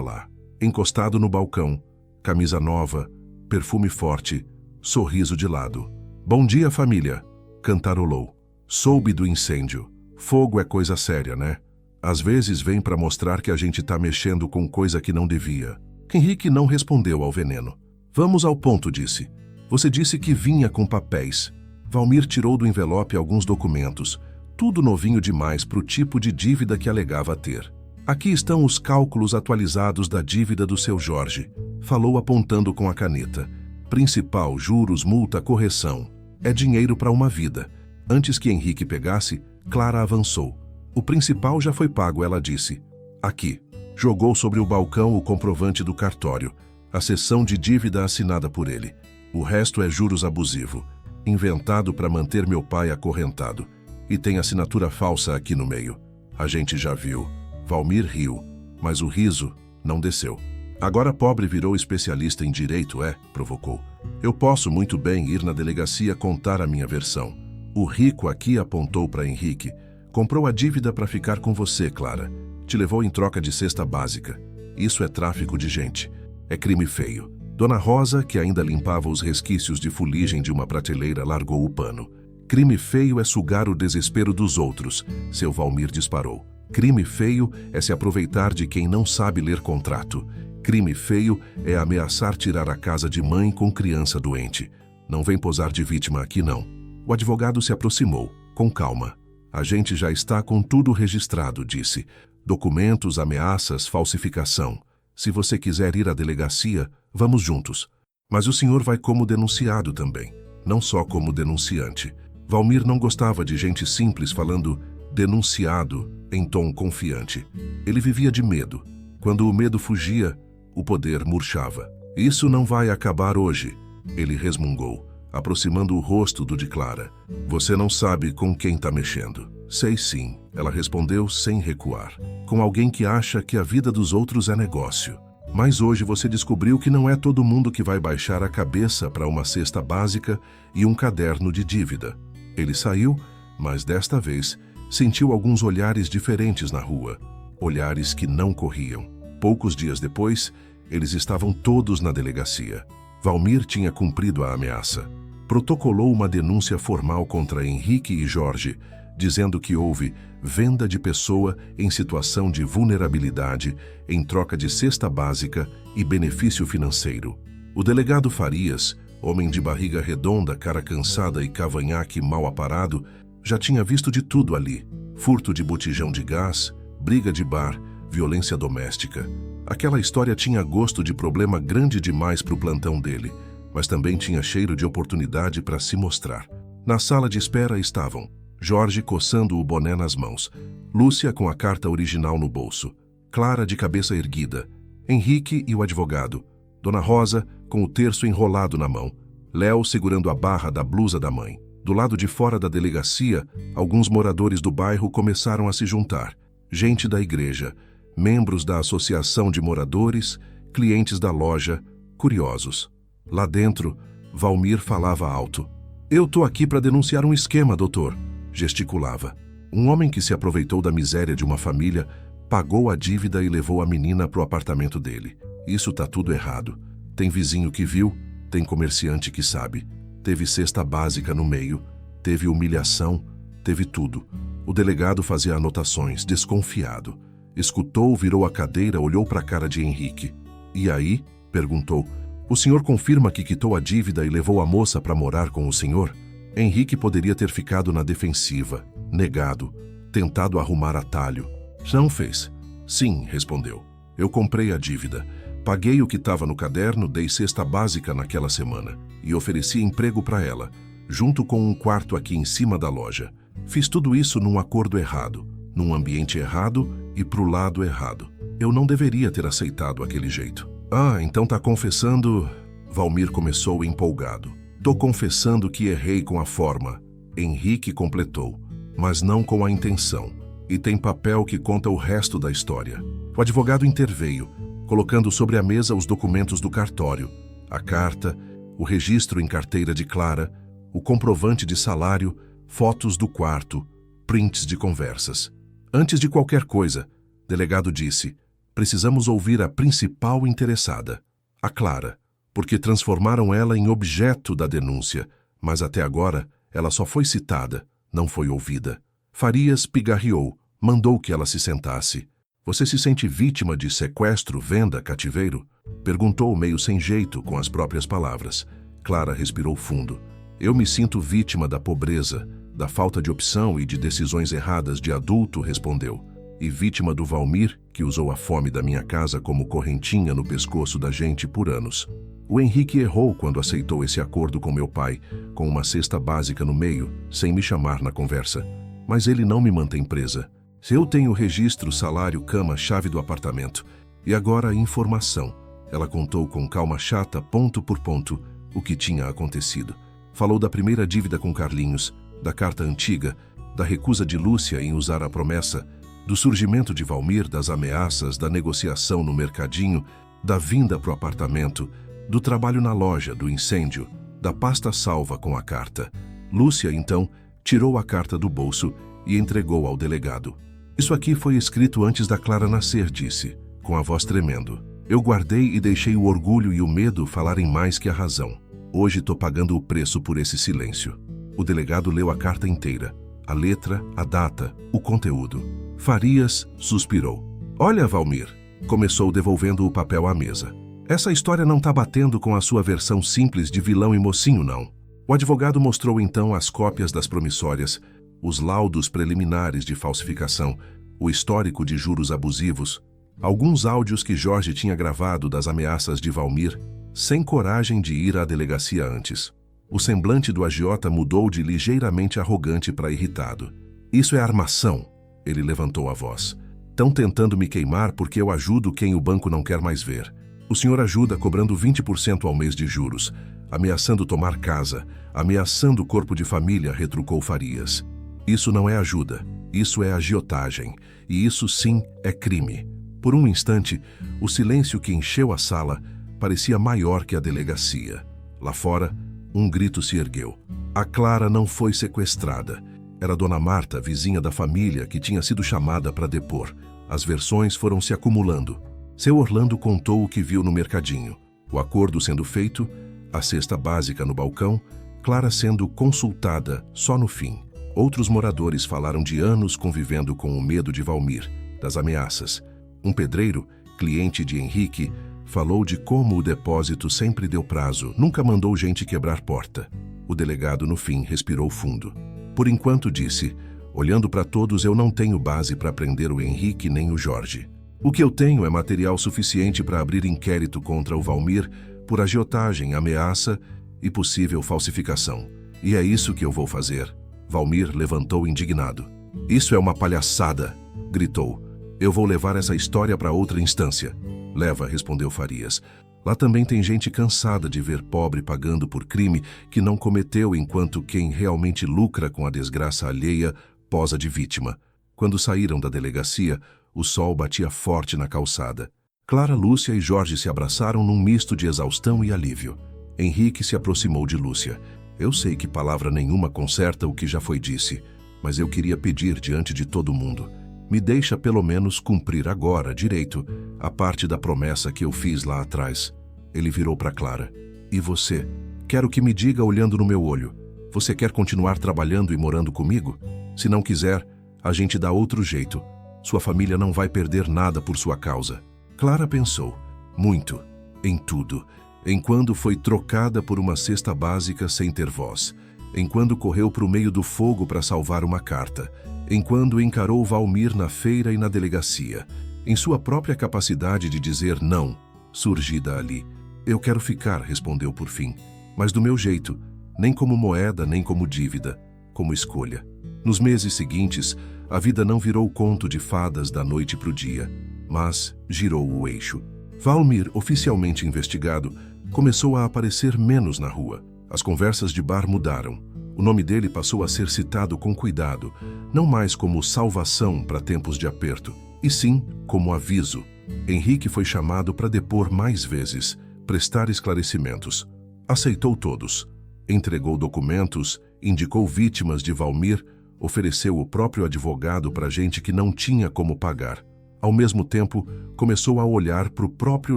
lá, encostado no balcão, camisa nova, perfume forte, sorriso de lado. "Bom dia, família", cantarolou. "Soube do incêndio. Fogo é coisa séria, né? Às vezes vem para mostrar que a gente tá mexendo com coisa que não devia." Henrique não respondeu ao veneno. "Vamos ao ponto", disse. "Você disse que vinha com papéis." Valmir tirou do envelope alguns documentos, tudo novinho demais para o tipo de dívida que alegava ter. "Aqui estão os cálculos atualizados da dívida do seu Jorge", falou apontando com a caneta. "Principal, juros, multa, correção. É dinheiro para uma vida." Antes que Henrique pegasse, Clara avançou. "O principal já foi pago", ela disse. "Aqui." Jogou sobre o balcão o comprovante do cartório, a cessão de dívida assinada por ele. "O resto é juros abusivo, inventado para manter meu pai acorrentado. E tem assinatura falsa aqui no meio. A gente já viu." Valmir riu, mas o riso não desceu. "Agora pobre virou especialista em direito, é?" provocou. "Eu posso muito bem ir na delegacia contar a minha versão. O rico aqui", apontou para Henrique, "comprou a dívida para ficar com você, Clara. Te levou em troca de cesta básica. Isso é tráfico de gente. É crime feio." Dona Rosa, que ainda limpava os resquícios de fuligem de uma prateleira, largou o pano. "Crime feio é sugar o desespero dos outros", seu Valmir disparou. "Crime feio é se aproveitar de quem não sabe ler contrato. Crime feio é ameaçar tirar a casa de mãe com criança doente. Não vem posar de vítima aqui, não." O advogado se aproximou, com calma. "A gente já está com tudo registrado", disse. "Documentos, ameaças, falsificação. Se você quiser ir à delegacia, vamos juntos. Mas o senhor vai como denunciado também, não só como denunciante." Valmir não gostava de gente simples falando "denunciado" em tom confiante. Ele vivia de medo. Quando o medo fugia, o poder murchava. "Isso não vai acabar hoje", ele resmungou, aproximando o rosto do de Clara. "Você não sabe com quem está mexendo." "Sei sim", ela respondeu sem recuar. "Com alguém que acha que a vida dos outros é negócio. Mas hoje você descobriu que não é todo mundo que vai baixar a cabeça para uma cesta básica e um caderno de dívida." Ele saiu, mas desta vez sentiu alguns olhares diferentes na rua. Olhares que não corriam. Poucos dias depois, eles estavam todos na delegacia. Valmir tinha cumprido a ameaça. Protocolou uma denúncia formal contra Henrique e Jorge, dizendo que houve venda de pessoa em situação de vulnerabilidade em troca de cesta básica e benefício financeiro. O delegado Farias, homem de barriga redonda, cara cansada e cavanhaque mal aparado, já tinha visto de tudo ali. Furto de botijão de gás, briga de bar, violência doméstica. Aquela história tinha gosto de problema grande demais para o plantão dele, mas também tinha cheiro de oportunidade para se mostrar. Na sala de espera estavam Jorge coçando o boné nas mãos, Lúcia com a carta original no bolso, Clara de cabeça erguida, Henrique e o advogado, Dona Rosa com o terço enrolado na mão, Léo segurando a barra da blusa da mãe. Do lado de fora da delegacia, alguns moradores do bairro começaram a se juntar. Gente da igreja, membros da associação de moradores, clientes da loja, curiosos. Lá dentro, Valmir falava alto. "Eu tô aqui para denunciar um esquema, doutor", gesticulava. Um homem que se aproveitou da miséria de uma família, pagou a dívida e levou a menina pro apartamento dele. Isso tá tudo errado. Tem vizinho que viu, tem comerciante que sabe. Teve cesta básica no meio, teve humilhação, teve tudo. O delegado fazia anotações, desconfiado. Escutou, virou a cadeira, olhou para a cara de Henrique. "E aí?", perguntou. "O senhor confirma que quitou a dívida e levou a moça para morar com o senhor?" Henrique poderia ter ficado na defensiva, negado, tentado arrumar atalho. Não fez. "Sim", respondeu. "Eu comprei a dívida. Paguei o que estava no caderno, dei cesta básica naquela semana e ofereci emprego para ela, junto com um quarto aqui em cima da loja. Fiz tudo isso num acordo errado, num ambiente errado e pro lado errado. Eu não deveria ter aceitado aquele jeito. Ah, então tá confessando... Valmir começou empolgado. Tô confessando que errei com a forma. Henrique completou, mas não com a intenção. E tem papel que conta o resto da história. O advogado interveio, colocando sobre a mesa os documentos do cartório, a carta, o registro em carteira de Clara, o comprovante de salário, fotos do quarto, prints de conversas. Antes de qualquer coisa, o delegado disse, precisamos ouvir a principal interessada, a Clara, porque transformaram ela em objeto da denúncia, mas até agora ela só foi citada, não foi ouvida. Farias pigarreou, mandou que ela se sentasse. Você se sente vítima de sequestro, venda, cativeiro? Perguntou meio sem jeito com as próprias palavras. Clara respirou fundo. Eu me sinto vítima da pobreza, da falta de opção e de decisões erradas de adulto, respondeu. E vítima do Valmir, que usou a fome da minha casa como correntinha no pescoço da gente por anos. O Henrique errou quando aceitou esse acordo com meu pai, com uma cesta básica no meio, sem me chamar na conversa. Mas ele não me mantém presa. Se eu tenho registro, salário, cama, chave do apartamento. E agora a informação. Ela contou com calma chata, ponto por ponto, o que tinha acontecido. Falou da primeira dívida com Carlinhos, da carta antiga, da recusa de Lúcia em usar a promessa, do surgimento de Valmir, das ameaças, da negociação no mercadinho, da vinda para o apartamento, do trabalho na loja, do incêndio, da pasta salva com a carta. Lúcia, então, tirou a carta do bolso e entregou ao delegado. Isso aqui foi escrito antes da Clara nascer, disse, com a voz tremendo. Eu guardei e deixei o orgulho e o medo falarem mais que a razão. Hoje tô pagando o preço por esse silêncio. O delegado leu a carta inteira, a letra, a data, o conteúdo. Farias suspirou. Olha, Valmir, começou devolvendo o papel à mesa. Essa história não tá batendo com a sua versão simples de vilão e mocinho, não. O advogado mostrou então as cópias das promissórias, os laudos preliminares de falsificação, o histórico de juros abusivos, alguns áudios que Jorge tinha gravado das ameaças de Valmir, sem coragem de ir à delegacia antes. O semblante do agiota mudou de ligeiramente arrogante para irritado. Isso é armação, ele levantou a voz. Tão tentando me queimar porque eu ajudo quem o banco não quer mais ver. O senhor ajuda cobrando 20% ao mês de juros, ameaçando tomar casa, ameaçando o corpo de família, retrucou Farias. Isso não é ajuda, isso é agiotagem, e isso sim é crime. Por um instante, o silêncio que encheu a sala parecia maior que a delegacia. Lá fora, um grito se ergueu. A Clara não foi sequestrada. Era Dona Marta, vizinha da família, que tinha sido chamada para depor. As versões foram se acumulando. Seu Orlando contou o que viu no mercadinho. O acordo sendo feito, a cesta básica no balcão, Clara sendo consultada só no fim. Outros moradores falaram de anos convivendo com o medo de Valmir, das ameaças. Um pedreiro, cliente de Henrique, falou de como o depósito sempre deu prazo, nunca mandou gente quebrar porta. O delegado, no fim, respirou fundo. Por enquanto, disse, olhando para todos, eu não tenho base para prender o Henrique nem o Jorge. O que eu tenho é material suficiente para abrir inquérito contra o Valmir por agiotagem, ameaça e possível falsificação. E é isso que eu vou fazer. Valmir levantou indignado. Isso é uma palhaçada, gritou. Eu vou levar essa história para outra instância. Leva, respondeu Farias. Lá também tem gente cansada de ver pobre pagando por crime que não cometeu, enquanto quem realmente lucra com a desgraça alheia posa de vítima. Quando saíram da delegacia, o sol batia forte na calçada. Clara, Lúcia e Jorge se abraçaram num misto de exaustão e alívio. Henrique se aproximou de Lúcia. Eu sei que palavra nenhuma conserta o que já foi disse, mas eu queria pedir diante de todo mundo. Me deixa pelo menos cumprir agora, direito, a parte da promessa que eu fiz lá atrás. Ele virou para Clara. E você? Quero que me diga olhando no meu olho. Você quer continuar trabalhando e morando comigo? Se não quiser, a gente dá outro jeito. Sua família não vai perder nada por sua causa. Clara pensou. Muito. Em tudo. Em quando foi trocada por uma cesta básica sem ter voz. Em quando correu para o meio do fogo para salvar uma carta. Em quando encarou Valmir na feira e na delegacia. Em sua própria capacidade de dizer não. surgida ali. Eu quero ficar, respondeu por fim, mas do meu jeito, nem como moeda, nem como dívida, como escolha. Nos meses seguintes, a vida não virou conto de fadas da noite para o dia, mas girou o eixo. Valmir, oficialmente investigado, começou a aparecer menos na rua. As conversas de bar mudaram. O nome dele passou a ser citado com cuidado, não mais como salvação para tempos de aperto, e sim como aviso. Henrique foi chamado para depor mais vezes, prestar esclarecimentos. Aceitou todos. Entregou documentos, indicou vítimas de Valmir, ofereceu o próprio advogado para gente que não tinha como pagar. Ao mesmo tempo, começou a olhar para o próprio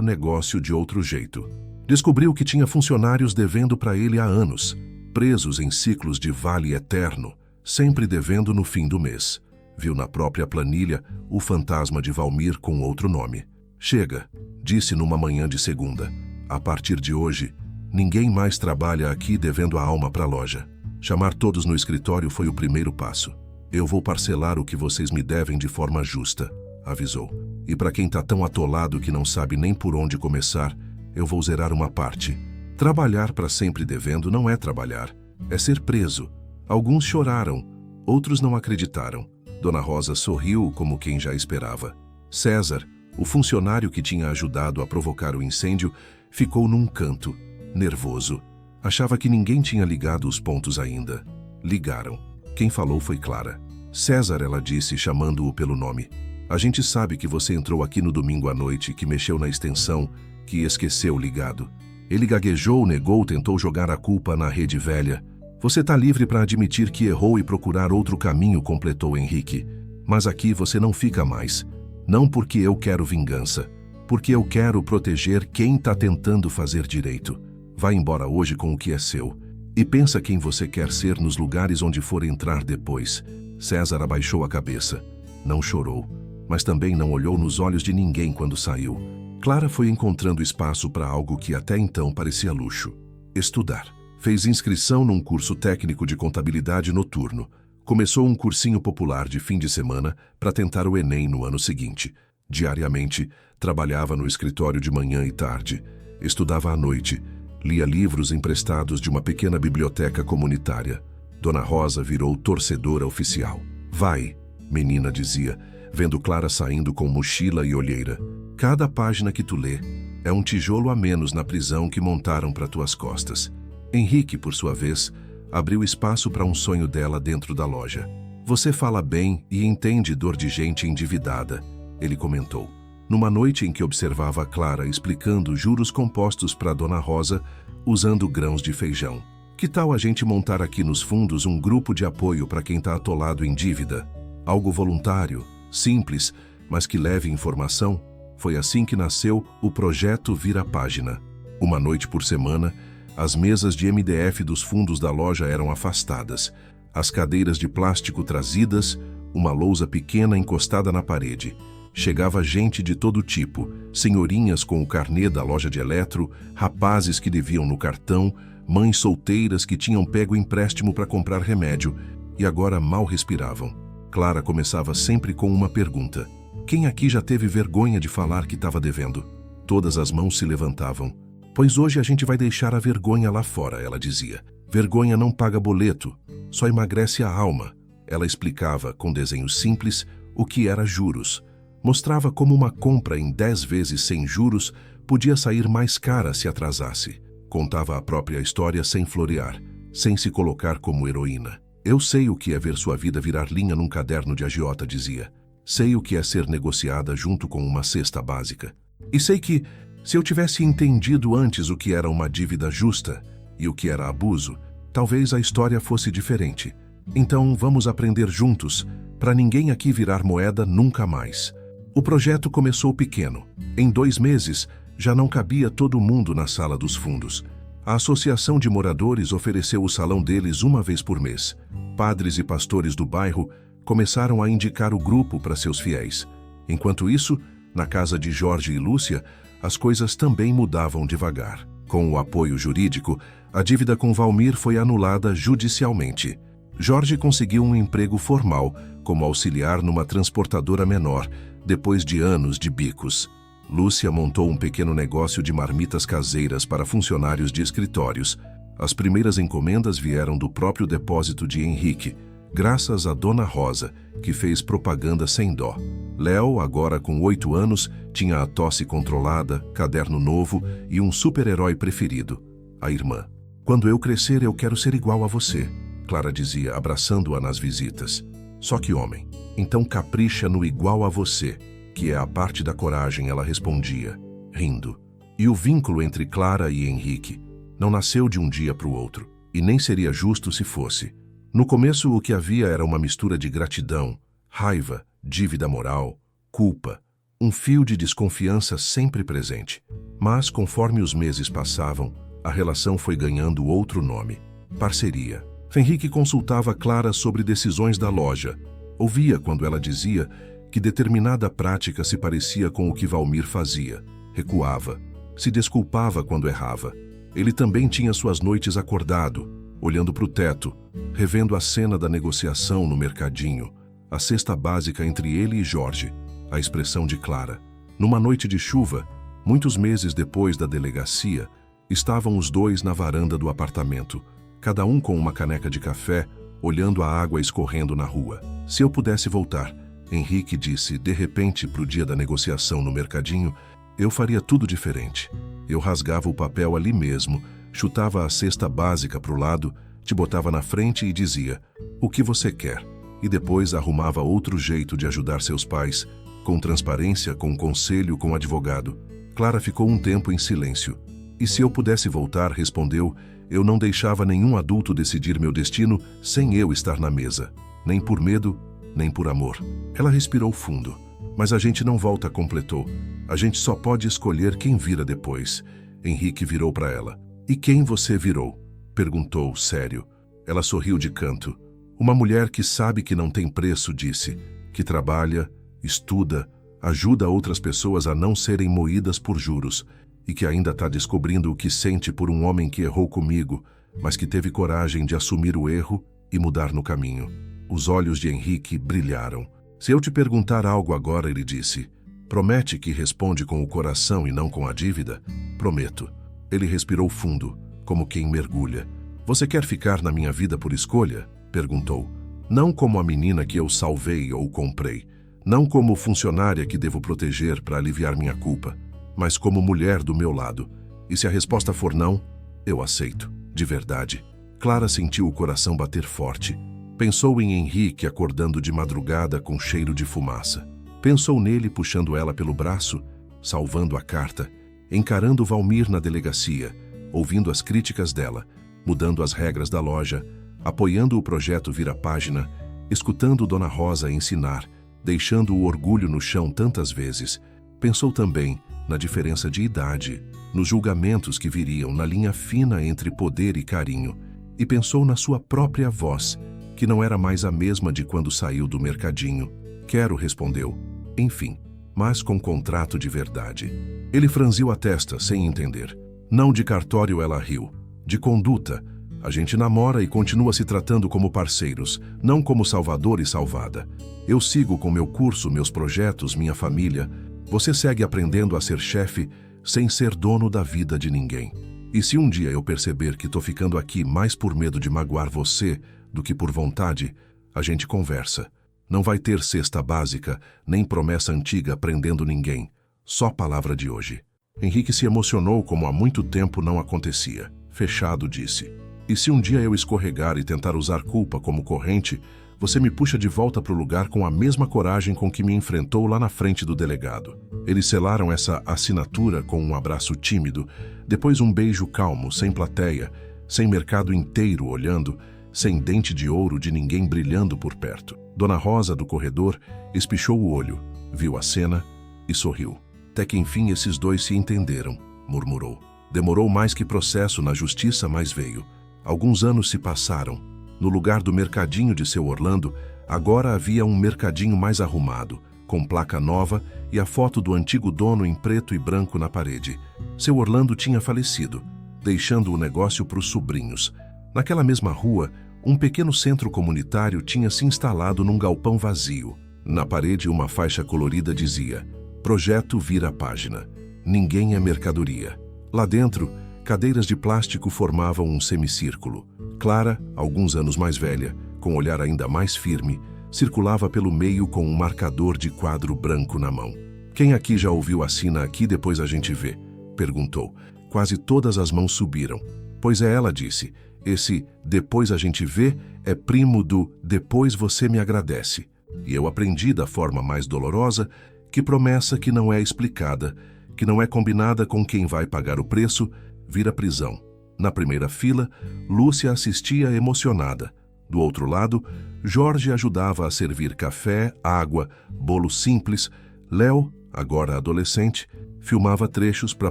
negócio de outro jeito. Descobriu que tinha funcionários devendo para ele há anos, presos em ciclos de vale eterno, sempre devendo no fim do mês. Viu na própria planilha o fantasma de Valmir com outro nome. Chega, disse numa manhã de segunda. A partir de hoje, ninguém mais trabalha aqui devendo a alma para a loja. Chamar todos no escritório foi o primeiro passo. Eu vou parcelar o que vocês me devem de forma justa, avisou. E para quem está tão atolado que não sabe nem por onde começar, eu vou zerar uma parte. Trabalhar para sempre devendo não é trabalhar, é ser preso. Alguns choraram, outros não acreditaram. Dona Rosa sorriu como quem já esperava. César, o funcionário que tinha ajudado a provocar o incêndio, ficou num canto, nervoso. Achava que ninguém tinha ligado os pontos ainda. Ligaram. Quem falou foi Clara. César, ela disse, chamando-o pelo nome. A gente sabe que você entrou aqui no domingo à noite, que mexeu na extensão, que esqueceu ligado. Ele gaguejou, negou, tentou jogar a culpa na rede velha. Você está livre para admitir que errou e procurar outro caminho, completou Henrique. Mas aqui você não fica mais. Não porque eu quero vingança, porque eu quero proteger quem está tentando fazer direito. Vai embora hoje com o que é seu. E pensa quem você quer ser nos lugares onde for entrar depois. César abaixou a cabeça. Não chorou, mas também não olhou nos olhos de ninguém quando saiu. Clara foi encontrando espaço para algo que até então parecia luxo. Estudar. Fez inscrição num curso técnico de contabilidade noturno. Começou um cursinho popular de fim de semana para tentar o Enem no ano seguinte. Diariamente, trabalhava no escritório de manhã e tarde. Estudava à noite. Lia livros emprestados de uma pequena biblioteca comunitária. Dona Rosa virou torcedora oficial. Vai, menina dizia, vendo Clara saindo com mochila e olheira. Cada página que tu lê é um tijolo a menos na prisão que montaram para tuas costas. Henrique, por sua vez, abriu espaço para um sonho dela dentro da loja. Você fala bem e entende dor de gente endividada, ele comentou. Numa noite em que observava a Clara explicando juros compostos para Dona Rosa, usando grãos de feijão. Que tal a gente montar aqui nos fundos um grupo de apoio para quem está atolado em dívida? Algo voluntário, simples, mas que leve informação? Foi assim que nasceu o projeto Vira Página. Uma noite por semana, as mesas de MDF dos fundos da loja eram afastadas, as cadeiras de plástico trazidas, uma lousa pequena encostada na parede. Chegava gente de todo tipo, senhorinhas com o carnê da loja de eletro, rapazes que deviam no cartão, mães solteiras que tinham pego empréstimo para comprar remédio e agora mal respiravam. Clara começava sempre com uma pergunta. Quem aqui já teve vergonha de falar que estava devendo? Todas as mãos se levantavam. Pois hoje a gente vai deixar a vergonha lá fora, ela dizia. Vergonha não paga boleto, só emagrece a alma. Ela explicava, com desenhos simples, o que era juros. Mostrava como uma compra em 10 vezes sem juros podia sair mais cara se atrasasse. Contava a própria história sem florear, sem se colocar como heroína. Eu sei o que é ver sua vida virar linha num caderno de agiota, dizia. Sei o que é ser negociada junto com uma cesta básica. E sei que, se eu tivesse entendido antes o que era uma dívida justa e o que era abuso, talvez a história fosse diferente. Então vamos aprender juntos, para ninguém aqui virar moeda nunca mais. O projeto começou pequeno. Em 2 meses, já não cabia todo mundo na sala dos fundos. A associação de moradores ofereceu o salão deles uma vez por mês. Padres e pastores do bairro começaram a indicar o grupo para seus fiéis. Enquanto isso, na casa de Jorge e Lúcia, as coisas também mudavam devagar. Com o apoio jurídico, a dívida com Valmir foi anulada judicialmente. Jorge conseguiu um emprego formal como auxiliar numa transportadora menor, depois de anos de bicos. Lúcia montou um pequeno negócio de marmitas caseiras para funcionários de escritórios. As primeiras encomendas vieram do próprio depósito de Henrique, graças a Dona Rosa, que fez propaganda sem dó. Léo, agora com 8 anos, tinha a tosse controlada, caderno novo e um super-herói preferido, a irmã. "Quando eu crescer, eu quero ser igual a você", Clara dizia, abraçando-a nas visitas. "Só que homem, então capricha no igual a você, que é a parte da coragem", ela respondia, rindo. E o vínculo entre Clara e Henrique não nasceu de um dia para o outro, e nem seria justo se fosse. No começo, o que havia era uma mistura de gratidão, raiva, dívida moral, culpa, um fio de desconfiança sempre presente. Mas, conforme os meses passavam, a relação foi ganhando outro nome: parceria. Henrique consultava Clara sobre decisões da loja. Ouvia quando ela dizia que determinada prática se parecia com o que Valmir fazia. Recuava, se desculpava quando errava. Ele também tinha suas noites acordado, olhando para o teto, revendo a cena da negociação no mercadinho, a cesta básica entre ele e Jorge, a expressão de Clara. Numa noite de chuva, muitos meses depois da delegacia, estavam os dois na varanda do apartamento, cada um com uma caneca de café, olhando a água escorrendo na rua. "Se eu pudesse voltar", Henrique disse de repente para o dia da negociação no mercadinho, "eu faria tudo diferente. Eu rasgava o papel ali mesmo, chutava a cesta básica para o lado, te botava na frente e dizia, 'O que você quer?' E depois arrumava outro jeito de ajudar seus pais, com transparência, com conselho, com advogado." Clara ficou um tempo em silêncio. "E se eu pudesse voltar", respondeu, "eu não deixava nenhum adulto decidir meu destino sem eu estar na mesa. Nem por medo, nem por amor." Ela respirou fundo. "Mas a gente não volta", completou. "A gente só pode escolher quem vira depois." Henrique virou para ela. "E quem você virou?" perguntou, sério. Ela sorriu de canto. "Uma mulher que sabe que não tem preço", disse, "que trabalha, estuda, ajuda outras pessoas a não serem moídas por juros e que ainda está descobrindo o que sente por um homem que errou comigo, mas que teve coragem de assumir o erro e mudar no caminho." Os olhos de Henrique brilharam. "Se eu te perguntar algo agora", ele disse, "promete que responde com o coração e não com a dívida?" "Prometo." Ele respirou fundo, como quem mergulha. "Você quer ficar na minha vida por escolha?" perguntou. "Não como a menina que eu salvei ou comprei, não como funcionária que devo proteger para aliviar minha culpa, mas como mulher do meu lado. E se a resposta for não, eu aceito, de verdade." Clara sentiu o coração bater forte. Pensou em Henrique acordando de madrugada com cheiro de fumaça. Pensou nele puxando ela pelo braço, salvando a carta, encarando Valmir na delegacia, ouvindo as críticas dela, mudando as regras da loja, apoiando o projeto vira-página, escutando Dona Rosa ensinar, deixando o orgulho no chão tantas vezes. Pensou também na diferença de idade, nos julgamentos que viriam na linha fina entre poder e carinho, e pensou na sua própria voz, que não era mais a mesma de quando saiu do mercadinho. "Quero", respondeu. Enfim, mas com contrato de verdade. Ele franziu a testa, sem entender. "Não de cartório", ela riu. "De conduta. A gente namora e continua se tratando como parceiros, não como salvador e salvada. Eu sigo com meu curso, meus projetos, minha família. Você segue aprendendo a ser chefe sem ser dono da vida de ninguém. E se um dia eu perceber que tô ficando aqui mais por medo de magoar você do que por vontade, a gente conversa. Não vai ter cesta básica, nem promessa antiga prendendo ninguém. Só palavra de hoje." Henrique se emocionou como há muito tempo não acontecia. Fechado, disse. "E se um dia eu escorregar e tentar usar culpa como corrente, você me puxa de volta para o lugar com a mesma coragem com que me enfrentou lá na frente do delegado." Eles selaram essa assinatura com um abraço tímido, depois um beijo calmo, sem plateia, sem mercado inteiro olhando, sem dente de ouro de ninguém brilhando por perto. Dona Rosa, do corredor, espichou o olho, viu a cena e sorriu. "Até que enfim esses dois se entenderam", murmurou. "Demorou mais que processo na justiça, mas veio. Alguns anos se passaram. No lugar do mercadinho de seu Orlando, agora havia um mercadinho mais arrumado, com placa nova e a foto do antigo dono em preto e branco na parede. Seu Orlando tinha falecido, deixando o negócio para os sobrinhos. Naquela mesma rua, um pequeno centro comunitário tinha se instalado num galpão vazio. Na parede, uma faixa colorida dizia: Projeto vira a página. Ninguém é mercadoria. Lá dentro, cadeiras de plástico formavam um semicírculo. Clara, alguns anos mais velha, com olhar ainda mais firme, circulava pelo meio com um marcador de quadro branco na mão. "Quem aqui já ouviu assina aqui, depois a gente vê?" perguntou. Quase todas as mãos subiram. "Pois é", ela disse. "Esse 'depois a gente vê' é primo do 'depois você me agradece'. E eu aprendi da forma mais dolorosa que promessa que não é explicada, que não é combinada com quem vai pagar o preço, vira prisão." Na primeira fila, Lúcia assistia emocionada. Do outro lado, Jorge ajudava a servir café, água, bolo simples. Léo, agora adolescente, filmava trechos para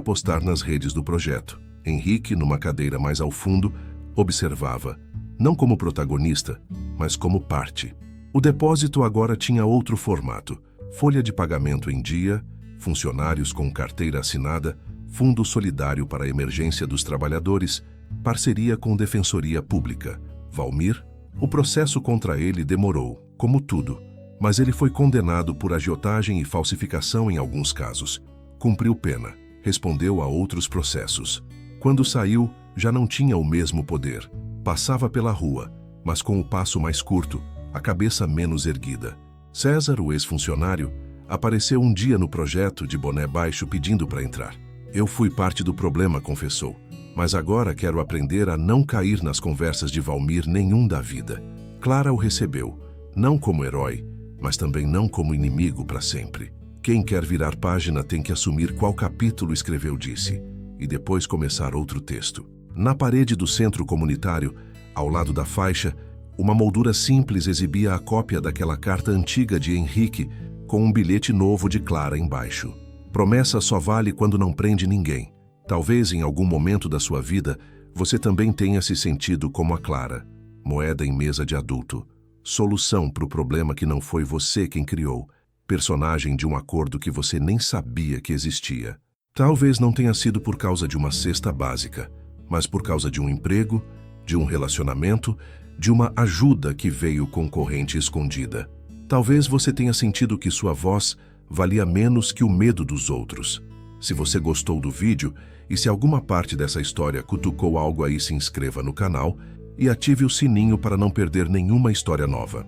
postar nas redes do projeto. Henrique, numa cadeira mais ao fundo, observava, não como protagonista, mas como parte. O depósito agora tinha outro formato: folha de pagamento em dia, funcionários com carteira assinada, fundo solidário para a emergência dos trabalhadores, parceria com Defensoria Pública. Valmir, o processo contra ele demorou, como tudo, mas ele foi condenado por agiotagem e falsificação em alguns casos. Cumpriu pena, respondeu a outros processos. Quando saiu, já não tinha o mesmo poder. Passava pela rua, mas com o passo mais curto, a cabeça menos erguida. César, o ex-funcionário, apareceu um dia no projeto de boné baixo pedindo para entrar. "Eu fui parte do problema", confessou, "mas agora quero aprender a não cair nas conversas de Valmir nenhum da vida." Clara o recebeu, não como herói, mas também não como inimigo para sempre. "Quem quer virar página tem que assumir qual capítulo escreveu", disse, e depois começar outro texto. Na parede do centro comunitário, ao lado da faixa, uma moldura simples exibia a cópia daquela carta antiga de Henrique, com um bilhete novo de Clara embaixo. "Promessa só vale quando não prende ninguém. Talvez em algum momento da sua vida você também tenha se sentido como a Clara. Moeda em mesa de adulto. Solução para o problema que não foi você quem criou. Personagem de um acordo que você nem sabia que existia. Talvez não tenha sido por causa de uma cesta básica, mas por causa de um emprego, de um relacionamento, de uma ajuda que veio com corrente escondida. Talvez você tenha sentido que sua voz valia menos que o medo dos outros. Se você gostou do vídeo e se alguma parte dessa história cutucou algo aí, se inscreva no canal e ative o sininho para não perder nenhuma história nova.